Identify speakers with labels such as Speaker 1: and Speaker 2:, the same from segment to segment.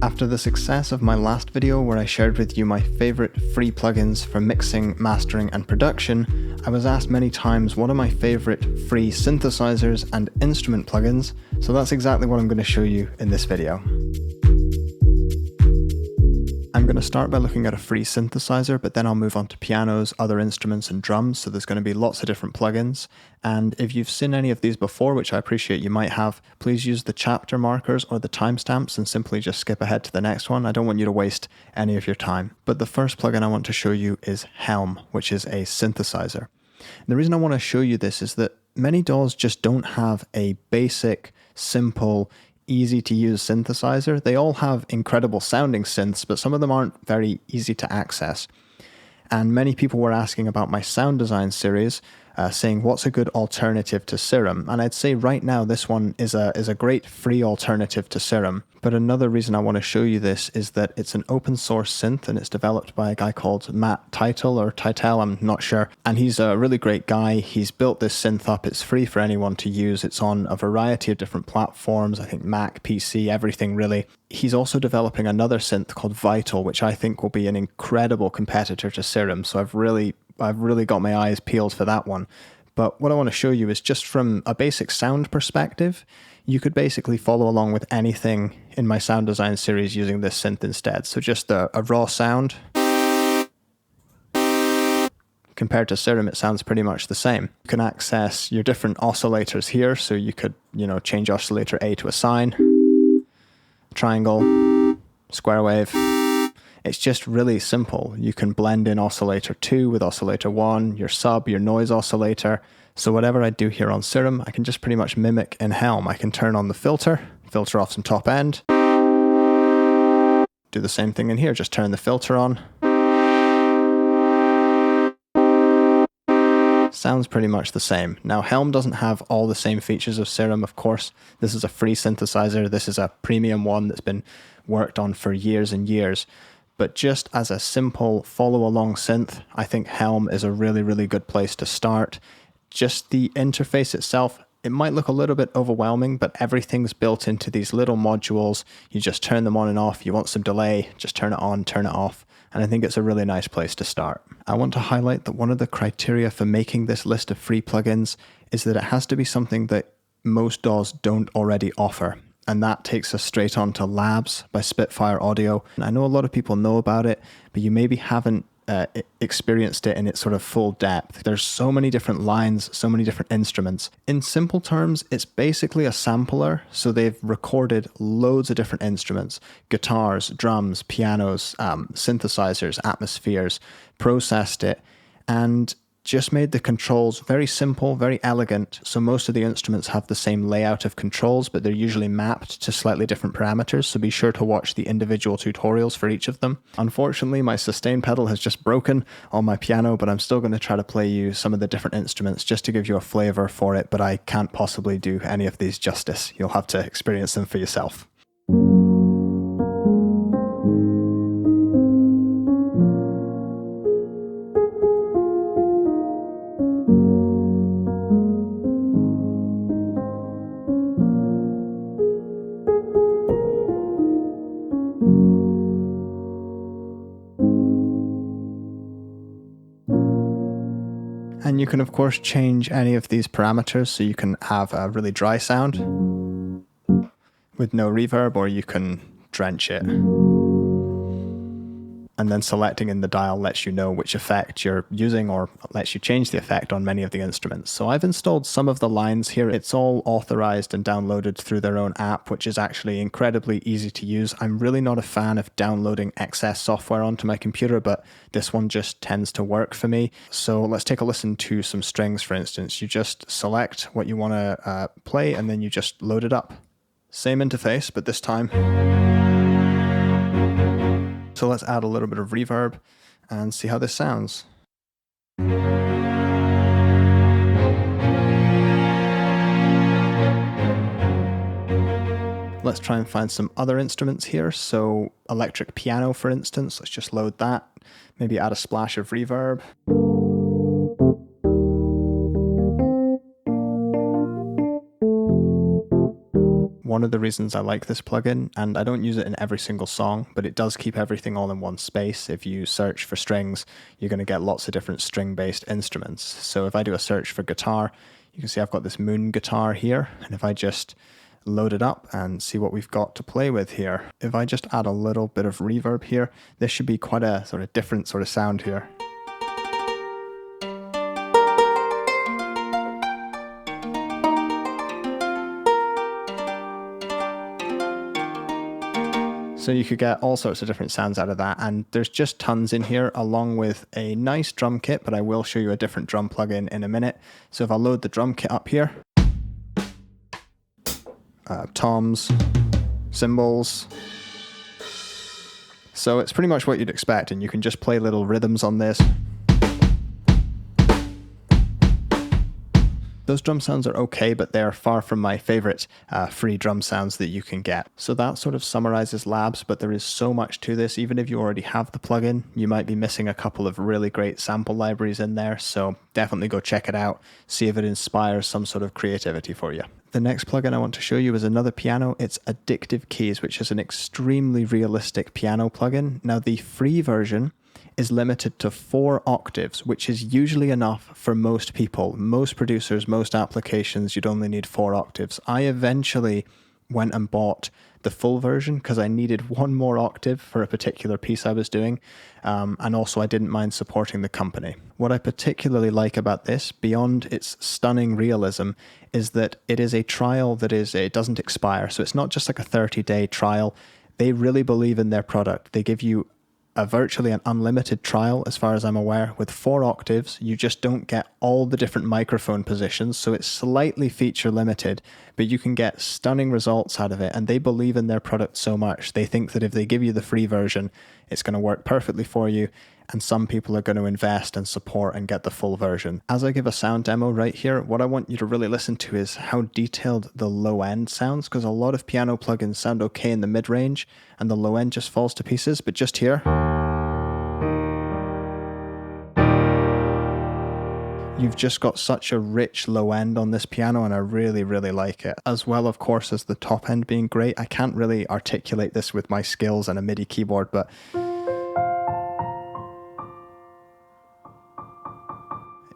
Speaker 1: After the success of my last video where I shared with you my favorite free plugins for mixing, mastering, and production, I was asked many times what are my favorite free synthesizers and instrument plugins, so that's exactly what I'm going to show you in this video. I'm going to start by looking at a free synthesizer, but then I'll move on to pianos, other instruments, and drums, so there's going to be lots of different plugins. And if you've seen any of these before, which I appreciate you might have, please use the chapter markers or the timestamps and simply just skip ahead to the next one. I don't want you to waste any of your time. But the first plugin I want to show you is Helm, which is a synthesizer. And the reason I want to show you this is that many DAWs just don't have a basic, simple, easy to use synthesizer. They all have incredible sounding synths, but some of them aren't very easy to access. And many people were asking about my sound design series, saying what's a good alternative to Serum, and I'd say right now this one is a great free alternative to Serum. But another reason I want to show you this is that it's an open source synth and it's developed by a guy called Matt Title or Titel, I'm not sure, and he's a really great guy. He's built this synth up. It's free for anyone to use. It's on a variety of different platforms, I think Mac, PC, everything really. He's also developing another synth called Vital, which I think will be an incredible competitor to Serum, so I've really got my eyes peeled for that one. But what I want to show you is just from a basic sound perspective, you could basically follow along with anything in my sound design series using this synth instead. So just a raw sound. Compared to Serum, it sounds pretty much the same. You can access your different oscillators here. So you could, change oscillator A to a sine, triangle, square wave. It's just really simple. You can blend in oscillator 2 with oscillator 1, your sub, your noise oscillator. So whatever I do here on Serum, I can just pretty much mimic in Helm. I can turn on the filter off some top end. Do the same thing in here, just turn the filter on. Sounds pretty much the same. Now Helm doesn't have all the same features of Serum, of course. This is a free synthesizer. This is a premium one that's been worked on for years and years. But just as a simple follow-along synth, I think Helm is a really, really good place to start. Just the interface itself, it might look a little bit overwhelming, but everything's built into these little modules. You just turn them on and off. You want some delay, just turn it on, turn it off. And I think it's a really nice place to start. I want to highlight that one of the criteria for making this list of free plugins is that it has to be something that most DAWs don't already offer. And that takes us straight on to Labs by Spitfire Audio. And I know a lot of people know about it, but you maybe haven't experienced it in its sort of full depth. There's so many different lines, so many different instruments. In simple terms, it's basically a sampler. So they've recorded loads of different instruments, guitars, drums, pianos, synthesizers, atmospheres, processed it, and just made the controls very simple, very elegant. So most of the instruments have the same layout of controls, but they're usually mapped to slightly different parameters. So be sure to watch the individual tutorials for each of them. Unfortunately, my sustain pedal has just broken on my piano, but I'm still going to try to play you some of the different instruments just to give you a flavor for it, but I can't possibly do any of these justice. You'll have to experience them for yourself. And you can of course change any of these parameters, so you can have a really dry sound with no reverb, or you can drench it. And then selecting in the dial lets you know which effect you're using, or lets you change the effect on many of the instruments. So I've installed some of the lines here. It's all authorized and downloaded through their own app, which is actually incredibly easy to use. I'm really not a fan of downloading excess software onto my computer, but this one just tends to work for me. So let's take a listen to some strings, for instance. You just select what you want to play, and then you just load it up. Same interface, but this time. So let's add a little bit of reverb and see how this sounds. Let's try and find some other instruments here. So electric piano, for instance, let's just load that. Maybe add a splash of reverb. one of the reasons I like this plugin, and I don't use it in every single song, but it does keep everything all in one space. If you search for strings, you're going to get lots of different string-based instruments. So if I do a search for guitar, you can see I've got this Moon guitar here, and if I just load it up and see what we've got to play with here, if I just add a little bit of reverb here, this should be quite a sort of different sort of sound here. So you could get all sorts of different sounds out of that, and there's just tons in here along with a nice drum kit, but I will show you a different drum plugin in a minute. So if I load the drum kit up here, toms, cymbals. So it's pretty much what you'd expect, and you can just play little rhythms on this. Those drum sounds are okay, but they're far from my favorite free drum sounds that you can get. So that sort of summarizes Labs, but there is so much to this. Even if you already have the plugin, you might be missing a couple of really great sample libraries in there. So definitely go check it out, see if it inspires some sort of creativity for you. The next plugin I want to show you is another piano. It's Addictive Keys, which is an extremely realistic piano plugin. Now the free version is limited to 4 octaves, which is usually enough for most people. Most producers, most applications, you'd only need 4 octaves. I eventually went and bought the full version because I needed 1 more octave for a particular piece I was doing, and also I didn't mind supporting the company. What I particularly like about this, beyond its stunning realism, is that it is a trial that it doesn't expire. So it's not just like a 30-day trial. They really believe in their product. They give you virtually an unlimited trial, as far as I'm aware, with 4 octaves. You just don't get all the different microphone positions, so it's slightly feature limited, but you can get stunning results out of it, and they believe in their product so much. They think that if they give you the free version, it's going to work perfectly for you, and some people are going to invest and support and get the full version. As I give a sound demo right here, what I want you to really listen to is how detailed the low end sounds, because a lot of piano plugins sound okay in the mid-range, and the low end just falls to pieces, but just here, you've just got such a rich low end on this piano, and I really, really like it. As well, of course, as the top end being great. I can't really articulate this with my skills and a MIDI keyboard, but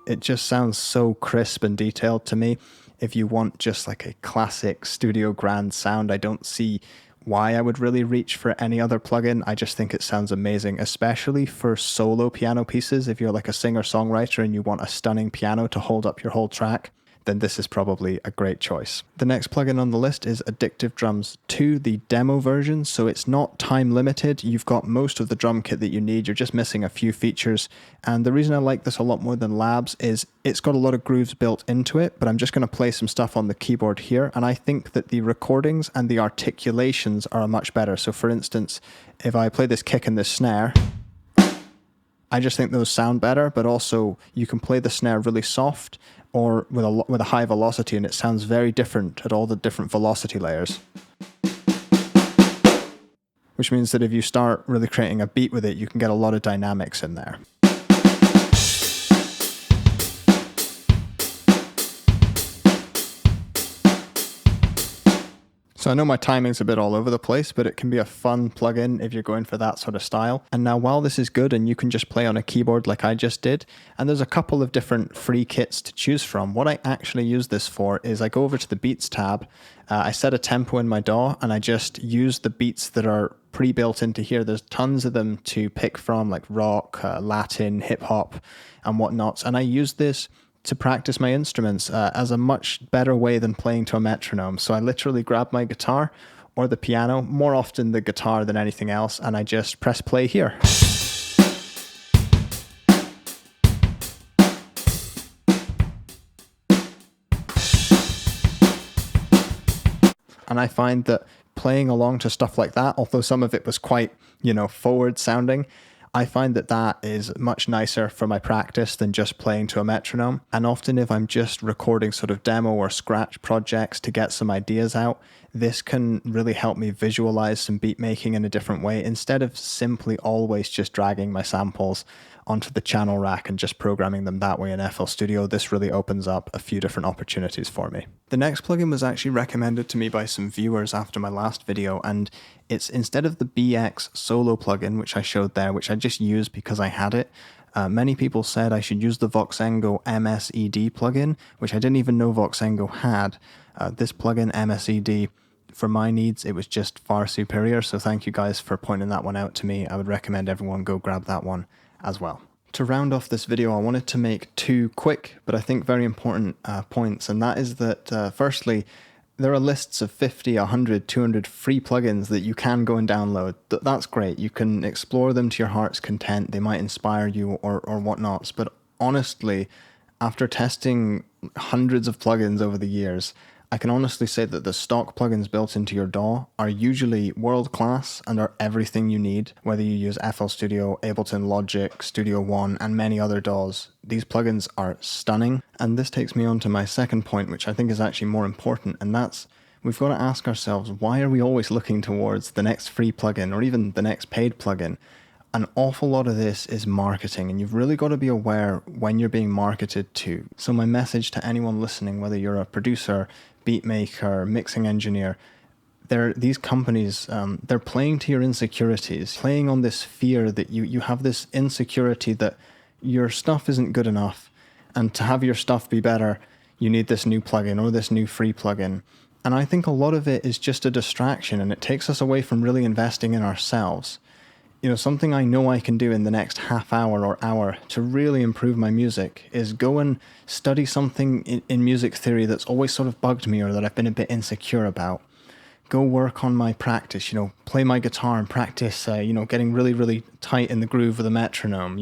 Speaker 1: it just sounds so crisp and detailed to me. If you want just like a classic studio grand sound, I don't see why I would really reach for any other plugin. I just think it sounds amazing, especially for solo piano pieces. If you're like a singer-songwriter and you want a stunning piano to hold up your whole track, then this is probably a great choice. The next plugin on the list is Addictive Drums 2, the demo version, so it's not time limited. You've got most of the drum kit that you need, you're just missing a few features. And the reason I like this a lot more than Labs is it's got a lot of grooves built into it, but I'm just going to play some stuff on the keyboard here, and I think that the recordings and the articulations are much better. So for instance, if I play this kick and this snare, I just think those sound better, but also you can play the snare really soft or with a high velocity, and it sounds very different at all the different velocity layers. Which means that if you start really creating a beat with it, you can get a lot of dynamics in there. So I know my timing's a bit all over the place, but it can be a fun plugin if you're going for that sort of style. And now while this is good and you can just play on a keyboard like I just did, and there's a couple of different free kits to choose from, what I actually use this for is I go over to the Beats tab, I set a tempo in my DAW, and I just use the beats that are pre-built into here. There's tons of them to pick from, like rock, Latin, hip hop, and whatnot. And I use this to practice my instruments as a much better way than playing to a metronome. So I literally grab my guitar or the piano, more often the guitar than anything else, and I just press play here. And I find that playing along to stuff like that, although some of it was quite, forward sounding, I find that that is much nicer for my practice than just playing to a metronome. And often if I'm just recording sort of demo or scratch projects to get some ideas out, This can really help me visualize some beat making in a different way instead of simply always just dragging my samples onto the channel rack and just programming them that way in FL Studio. This really opens up a few different opportunities for me. The next plugin was actually recommended to me by some viewers after my last video, and it's instead of the BX solo plugin, which I showed there, which I just used because I had it, many people said I should use the Voxengo MSED plugin, which I didn't even know Voxengo had. This plugin, MSED, for my needs, it was just far superior, so thank you guys for pointing that one out to me. I would recommend everyone go grab that one as well. To round off this video, I wanted to make two quick, but I think very important points, and that is that, firstly, there are lists of 50, 100, 200 free plugins that you can go and download. That's great. You can explore them to your heart's content. They might inspire you or whatnots, but honestly, after testing hundreds of plugins over the years, I can honestly say that the stock plugins built into your DAW are usually world-class and are everything you need, whether you use FL Studio, Ableton, Logic, Studio One, and many other DAWs. These plugins are stunning, and this takes me on to my second point, which I think is actually more important, and that's we've got to ask ourselves, why are we always looking towards the next free plugin or even the next paid plugin? An awful lot of this is marketing, and you've really got to be aware when you're being marketed to. So my message to anyone listening, whether you're a producer, beat maker, mixing engineer, these companies, they're playing to your insecurities, playing on this fear that you have this insecurity that your stuff isn't good enough, and to have your stuff be better, you need this new plugin or this new free plugin. And I think a lot of it is just a distraction, and it takes us away from really investing in ourselves. You know, something I know I can do in the next half hour or hour to really improve my music is go and study something in music theory that's always sort of bugged me or that I've been a bit insecure about. Go work on my practice, play my guitar and practice, getting really, really tight in the groove with a metronome,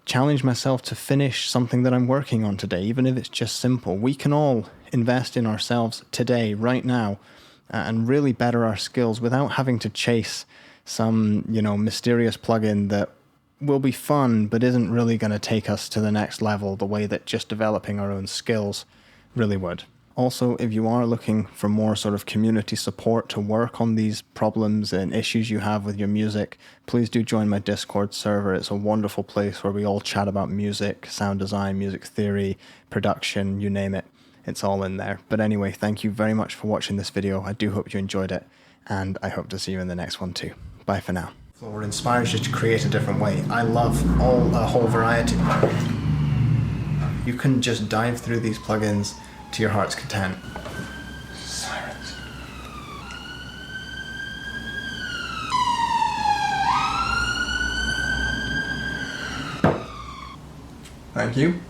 Speaker 1: challenge myself to finish something that I'm working on today, even if it's just simple. We can all invest in ourselves today, right now, and really better our skills without having to chase some, mysterious plugin that will be fun, but isn't really going to take us to the next level the way that just developing our own skills really would. Also, if you are looking for more sort of community support to work on these problems and issues you have with your music, please do join my Discord server. It's a wonderful place where we all chat about music, sound design, music theory, production, you name it. It's all in there. But anyway, thank you very much for watching this video. I do hope you enjoyed it, and I hope to see you in the next one too. Bye for now. Or inspires you to create a different way. I love a whole variety. You can just dive through these plugins to your heart's content. Silence. Thank you.